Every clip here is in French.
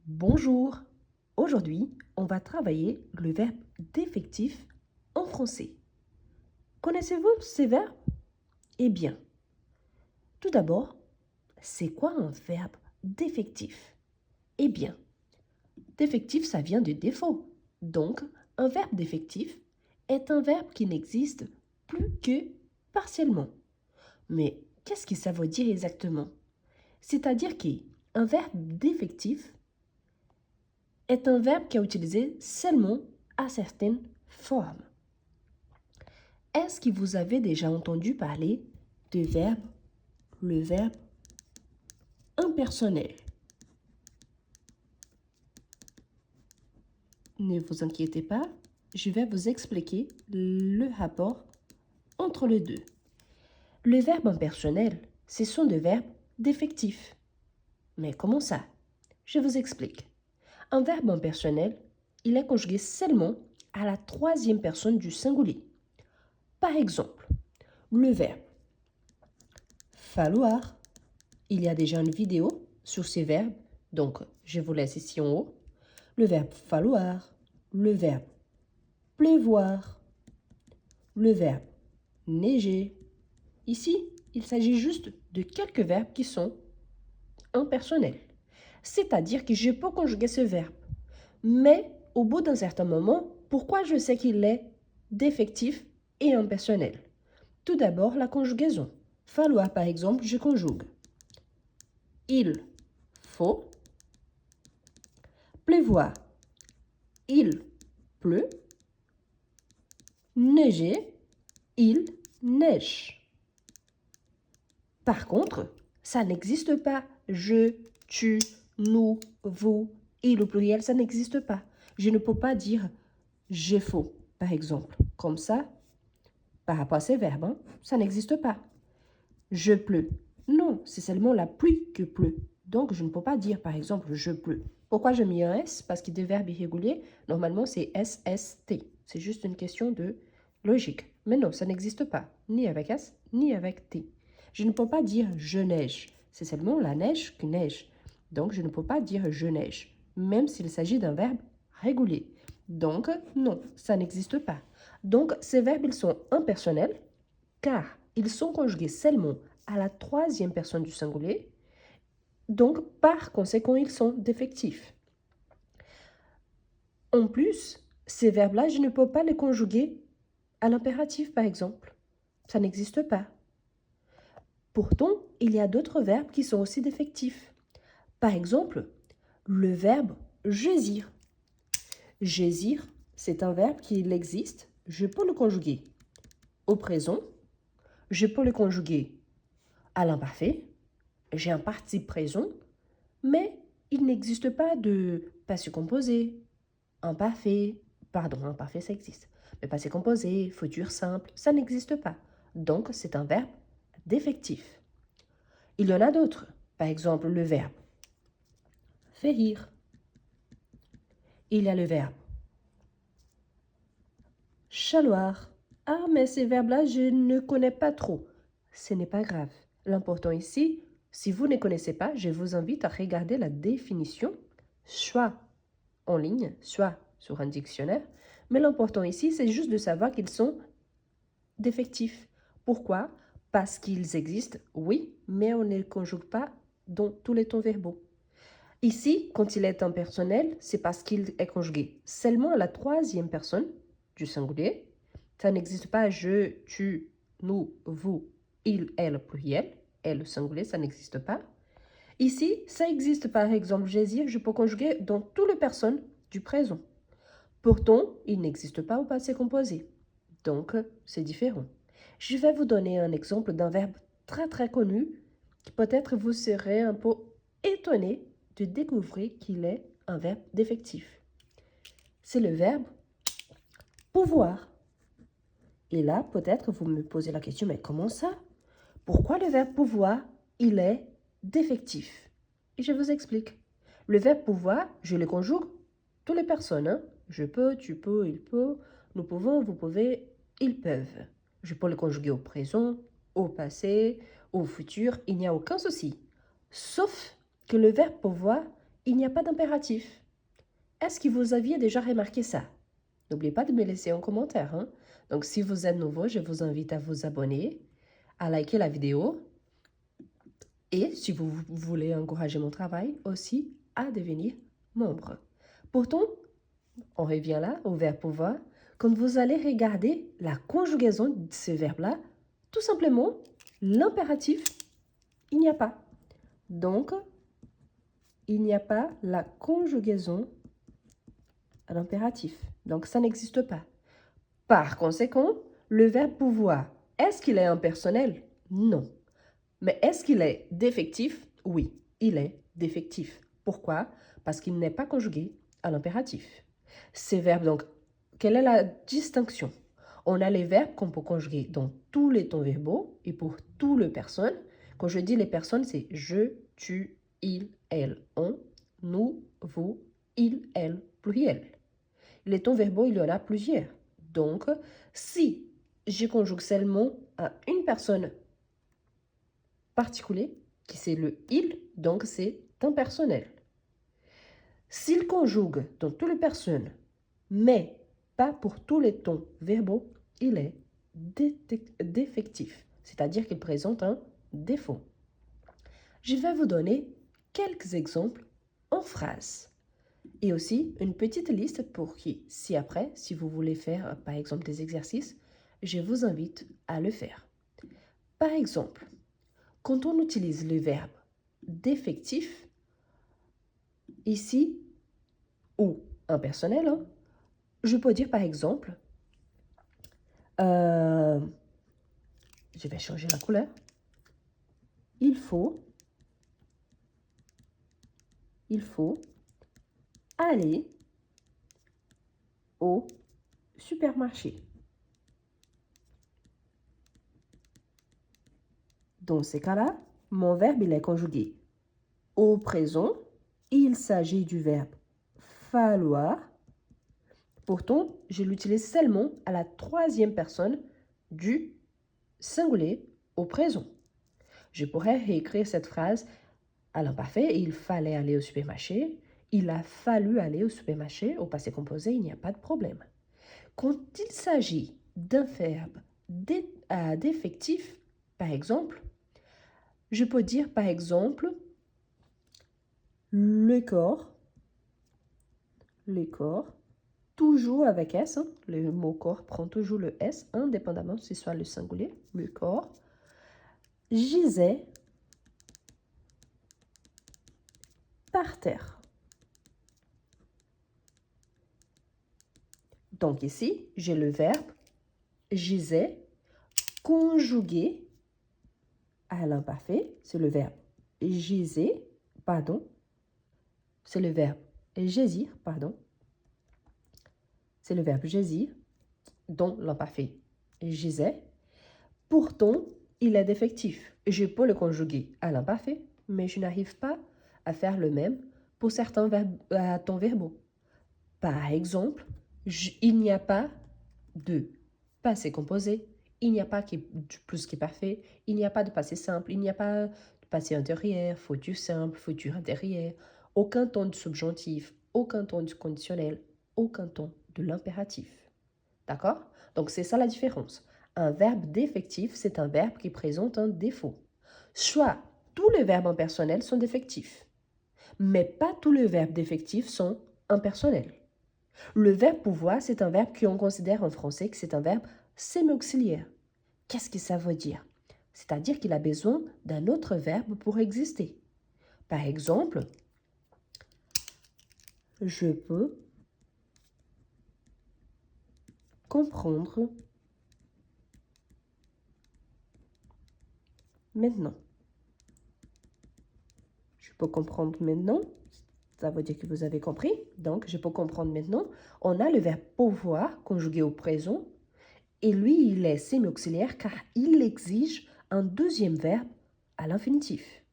Bonjour. Aujourd'hui, on va travailler le verbe défectif en français. Connaissez-vous ces verbes? Eh bien, tout d'abord, c'est quoi un verbe défectif? Eh bien, défectif, ça vient de défaut. Donc, un verbe défectif est un verbe qui n'existe plus que partiellement. Mais qu'est-ce que ça veut dire exactement? C'est-à-dire qu'un verbe défectif est un verbe qui est utilisé seulement à certaines formes. Est-ce que vous avez déjà entendu parler le verbe impersonnel? Ne vous inquiétez pas, je vais vous expliquer le rapport entre les deux. Le verbe impersonnel, ce sont des verbes défectifs. Mais comment ça? Je vous explique. Un verbe impersonnel, il est conjugué seulement à la troisième personne du singulier. Par exemple, le verbe falloir. Il y a déjà une vidéo sur ces verbes, donc je vous laisse ici en haut. Le verbe falloir, le verbe pleuvoir, le verbe neiger. Ici, il s'agit juste de quelques verbes qui sont impersonnels. C'est-à-dire que je peux conjuguer ce verbe. Mais au bout d'un certain moment, pourquoi je sais qu'il est défectif et impersonnel? Tout d'abord, la conjugaison. Falloir, par exemple, je conjugue. Il faut. Pleuvoir. Il pleut. Neiger. Il neige. Par contre, ça n'existe pas. Je, tu, nous, vous, il au pluriel, ça n'existe pas. Je ne peux pas dire j'ai faux, par exemple. Comme ça, par rapport à ces verbes, hein, ça n'existe pas. Je pleut. Non, c'est seulement la pluie qui pleut. Donc, je ne peux pas dire, par exemple, je pleut. Pourquoi j'ai mis un S? Parce que des verbes irréguliers, normalement, c'est SST. C'est juste une question de logique. Mais non, ça n'existe pas, ni avec S, ni avec T. Je ne peux pas dire je neige. C'est seulement la neige qui neige. Donc, je ne peux pas dire je neige, même s'il s'agit d'un verbe régulier. Donc, non, ça n'existe pas. Donc, ces verbes, ils sont impersonnels, car ils sont conjugués seulement à la troisième personne du singulier, donc par conséquent, ils sont défectifs. En plus, ces verbes-là, je ne peux pas les conjuguer à l'impératif, par exemple. Ça n'existe pas. Pourtant, il y a d'autres verbes qui sont aussi défectifs. Par exemple, le verbe jaisir. Jaisir, c'est un verbe qui existe. Je peux le conjuguer au présent. Je peux le conjuguer à l'imparfait. J'ai un participe présent, mais il n'existe pas de passé composé, imparfait. Pardon, imparfait, ça existe. Mais passé composé, futur simple, ça n'existe pas. Donc, c'est un verbe défectif. Il y en a d'autres. Par exemple, le verbe faire rire. Il y a le verbe chaloir. Ah, mais ces verbes-là, je ne connais pas trop. Ce n'est pas grave. L'important ici, si vous ne connaissez pas, je vous invite à regarder la définition, soit en ligne, soit sur un dictionnaire. Mais l'important ici, c'est juste de savoir qu'ils sont défectifs. Pourquoi? Parce qu'ils existent, oui, mais on ne les conjugue pas dans tous les temps verbaux. Ici, quand il est impersonnel, c'est parce qu'il est conjugué seulement à la troisième personne du singulier. Ça n'existe pas je, tu, nous, vous, il, elle, pluriel. Elle, singulier, ça n'existe pas. Ici, ça existe par exemple, je peux conjuguer dans toutes les personnes du présent. Pourtant, il n'existe pas au passé composé. Donc, c'est différent. Je vais vous donner un exemple d'un verbe très très connu qui peut-être vous serez un peu étonné de découvrir qu'il est un verbe défectif. C'est le verbe pouvoir. Et là, peut-être vous me posez la question, mais comment ça? Pourquoi le verbe pouvoir, il est défectif? Et je vous explique. Le verbe pouvoir, je le conjugue toutes les personnes. Hein? Je peux, tu peux, il peut, nous pouvons, vous pouvez, ils peuvent. Je peux le conjuguer au présent, au passé, au futur, il n'y a aucun souci. Sauf que le verbe pouvoir, il n'y a pas d'impératif. Est-ce que vous aviez déjà remarqué ça? N'oubliez pas de me laisser un commentaire, hein? Donc, si vous êtes nouveau, je vous invite à vous abonner, à liker la vidéo et, si vous voulez encourager mon travail, aussi à devenir membre. Pourtant, on revient là au verbe pouvoir. Quand vous allez regarder la conjugaison de ce verbe-là, tout simplement, l'impératif, il n'y a pas. Donc, il n'y a pas la conjugaison à l'impératif. Donc, ça n'existe pas. Par conséquent, le verbe pouvoir, est-ce qu'il est impersonnel? Non. Mais est-ce qu'il est défectif? Oui, il est défectif. Pourquoi? Parce qu'il n'est pas conjugué à l'impératif. Ces verbes, donc, quelle est la distinction? On a les verbes qu'on peut conjuguer dans tous les temps verbaux et pour toutes les personnes. Quand je dis les personnes, c'est je, tu, il, elle, on, nous, vous, il, elle, pluriel. Les temps verbaux, il y en a plusieurs. Donc, si je conjugue seulement à une personne particulière, qui c'est le il, donc c'est impersonnel. S'il conjugue dans toutes les personnes, mais pas pour tous les temps verbaux, il est défectif, c'est-à-dire qu'il présente un défaut. Je vais vous donner quelques exemples en phrases. Et aussi une petite liste pour qui, si après, si vous voulez faire par exemple des exercices, je vous invite à le faire. Par exemple, quand on utilise le verbe défectif, ici, ou impersonnel, hein, je peux dire par exemple, je vais changer la couleur, il faut aller au supermarché. Dans ces cas-là, mon verbe il est conjugué au présent. Il s'agit du verbe falloir. Pourtant, je l'utilise seulement à la troisième personne du singulier au présent. Je pourrais réécrire cette phrase à l'imparfait. Il fallait aller au supermarché. Il a fallu aller au supermarché. Au passé composé, il n'y a pas de problème. Quand il s'agit d'un verbe défectif, par exemple, je peux dire par exemple le corps, toujours avec S, hein, le mot corps prend toujours le S, indépendamment si ce soit le singulier, le corps, gisait par terre. Donc ici, j'ai le verbe gisait conjugué à l'imparfait, c'est le verbe gisait, pardon, c'est le verbe gésir, pardon, c'est le verbe gésir, dont l'imparfait gisait. Pourtant, il est défectif. Je peux le conjuguer à l'imparfait, mais je n'arrive pas à faire le même pour certains temps verbaux. Par exemple, il n'y a pas de passé composé, il n'y a pas du plus qui est parfait, il n'y a pas de passé simple, il n'y a pas de passé intérieur, futur simple, futur intérieur, aucun ton de subjonctif, aucun ton du conditionnel, aucun ton de l'impératif. D'accord? Donc, c'est ça la différence. Un verbe défectif, c'est un verbe qui présente un défaut. Soit tous les verbes impersonnels sont défectifs, mais pas tous les verbes défectifs sont impersonnels. Le verbe pouvoir, c'est un verbe qu'on considère en français que c'est un verbe semi-auxiliaire. Qu'est-ce que ça veut dire? C'est-à-dire qu'il a besoin d'un autre verbe pour exister. Par exemple, je peux comprendre maintenant. Je peux comprendre maintenant. Ça veut dire que vous avez compris. Donc, je peux comprendre maintenant. On a le verbe pouvoir conjugué au présent. Et lui, il est semi-auxiliaire car il exige un deuxième verbe à l'infinitif,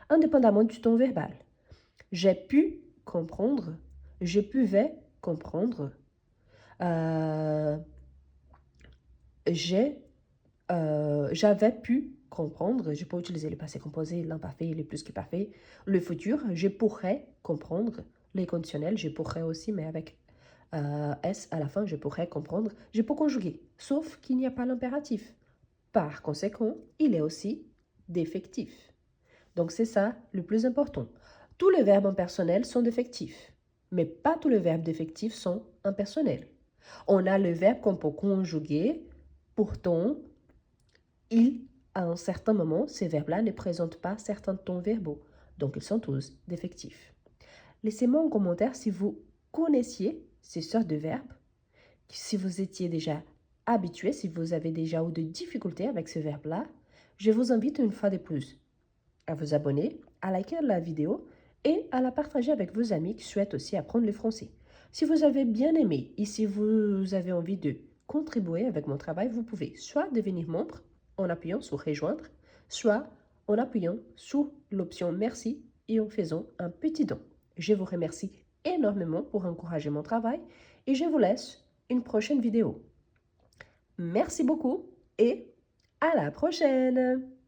indépendamment du ton verbal. J'ai pu comprendre. Je pouvais comprendre. J'avais pu comprendre. Je peux utiliser le passé composé, l'imparfait, le plus que parfait. Le futur, je pourrais comprendre. Les conditionnels, je pourrais aussi, mais avec S à la fin, je pourrais comprendre. Je peux conjuguer, sauf qu'il n'y a pas l'impératif. Par conséquent, il est aussi défectif. Donc c'est ça le plus important. Tous les verbes impersonnels sont défectifs, mais pas tous les verbes défectifs sont impersonnels. On a le verbe qu'on peut conjuguer, pourtant, à un certain moment, ces verbes-là ne présentent pas certains tons verbaux, donc ils sont tous défectifs. Laissez-moi en commentaire si vous connaissiez ces sortes de verbes, si vous étiez déjà habitué, si vous avez déjà eu de difficultés avec ce verbe-là. Je vous invite une fois de plus à vous abonner, à liker la vidéo et à la partager avec vos amis qui souhaitent aussi apprendre le français. Si vous avez bien aimé et si vous avez envie de contribuer avec mon travail, vous pouvez soit devenir membre en appuyant sur rejoindre, soit en appuyant sur l'option merci et en faisant un petit don. Je vous remercie énormément pour encourager mon travail et je vous laisse une prochaine vidéo. Merci beaucoup et à la prochaine!